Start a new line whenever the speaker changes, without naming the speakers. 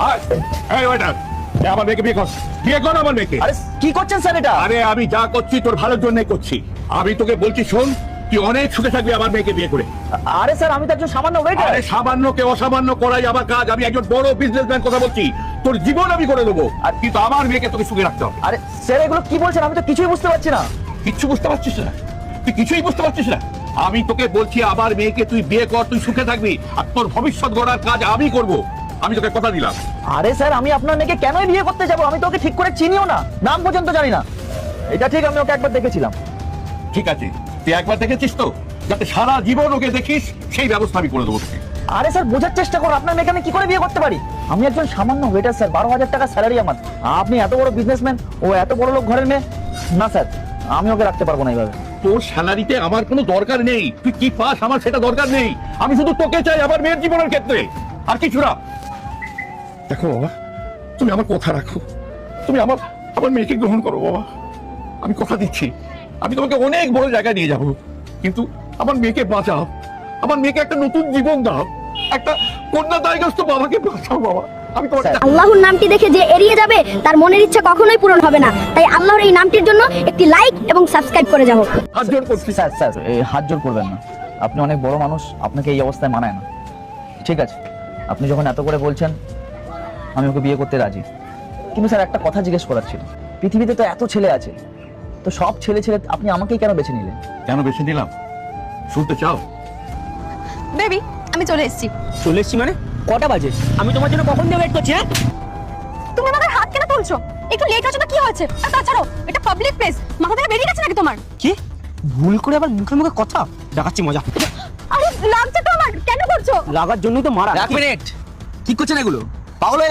এই ওয়েটার, আমার মেয়েকে বিয়ে কর, বিয়ে কর আমার মেয়েকে।
আরে কি করছেন স্যার এটা?
আরে আমি যা করছি তোর ভালোর জন্যই করছি। আমি তোকে বলছি শোন, তুই অনেক সুখে থাকবি আমার মেয়েকে বিয়ে করে।
আরে স্যার আমি তো একজন সামান্য ওয়েটার।
আরে সামান্যকে অসামান্য করাই আমার কাজ। আমি একজন বড় বিজনেসম্যান কথা বলছি। তোর জীবন আমি করে দেবো, আর কিন্তু আমার মেয়েকে তোকে সুখে রাখতে হবে।
আরে স্যার এগুলো কি বলছেন? আমি তো কিছুই বুঝতে পারছি না।
কিচ্ছু বুঝতে পারছিস না? তুই কিছুই বুঝতে পারছিস না? আমি তোকে বলছি আমার মেয়েকে তুই বিয়ে কর, তুই সুখে থাকবি, আর তোর ভবিষ্যৎ গড়ার কাজ আমি করব। আমি তোকে কথা দিলাম।
আরে স্যার আমি আপনার মেয়েকে কেনই বিয়ে করতে যাবো? আমি তো ওকে ঠিক করে চিনিও না, নাম পর্যন্ত জানি না। এটা ঠিক, আমি ওকে একবার দেখেছিলাম।
ঠিক আছে, তুই একবার দেখেছিস তো? যাতে সারা জীবন ওকে দেখিস সেই ব্যবস্থা আমি করে দেবো তোকে।
আরে স্যার বোঝার চেষ্টা করুন, আপনার মেয়েকে আমি কি করে বিয়ে করতে পারি? আমি একজন সামান্য ওয়েটার স্যার, 12,000 টাকা স্যালারি আমার। আপনি এত বড় বিজনেসম্যান, ও এত বড় লোক ঘরের মেয়ে। না স্যার, আমি ওকে রাখতে পারবো না এইভাবে।
তোর স্যালারিতে আমার কোনো দরকার নেই, তুই কি পাস আমার সেটা দরকার নেই। আমি শুধু তোকে চাই আমার মেয়ের জীবনের ক্ষেত্রে, আর কিছু না। দেখো বাবা, তুমি আমার কথা রাখো, তুমি আমার আমার মেয়েকে গ্রহণ করো বাবা। আমি কথা দিচ্ছি, আমি তোমাকে অনেক বড় জায়গায় নিয়ে যাব, কিন্তু আমার মেয়েকে বাঁচাও। আমার মেয়েকে একটা নতুন জীবন দাও, একটা কন্যা দায়গ্রস্ত বাবাকে বাঁচাও বাবা। আমি তোমার
আল্লাহর নামটি দেখে যে এড়িয়ে যাবে তার মনের ইচ্ছা কখনোই পূরণ হবে না। তাই আল্লাহর এই নামটির জন্য একটি লাইক এবং সাবস্ক্রাইব করে যাও।
হাত জোড় করছি।
স্যার স্যার এই হাত জোর করবেন না, আপনি অনেক বড় মানুষ, আপনাকে এই অবস্থায় মানায় না। ঠিক আছে, আপনি যখন এত করে বলছেন আমি ওকে বিয়ে করতে রাজি। কিন্তু স্যার একটা কথা জিজ্ঞেস করার ছিল, পৃথিবীতে তো এত ছেলে আছে, তো সব ছেলে ছেলে আপনি আমাকেই কেন বেছে নিলেন?
কেন বেছে নিলাম শুনতে চাও?
বেবি আমি চলে এসেছি।
চলে এসছি মানে? কটা বাজে? আমি তোমার জন্য কখন দিয়ে ওয়েট করছি। হ্যাঁ,
তুমি আমাদের হাত কেন তুলছো? একটু লেট হচ্ছে না, কি হয়েছে? আর তাছাড়াও এটা পাবলিক প্লেস, মাথা থেকে বেরিয়ে গেছে নাকি তোমার?
কি ভুল করে আবার মুখে মুখে কথা দেখাচ্ছি? মজা
আরে লাগছে তো আমার, কেন করছো?
লাগার জন্যই তো মারা।
এক মিনিট, কি করছেন এগুলো? পাগল হয়ে গেছে?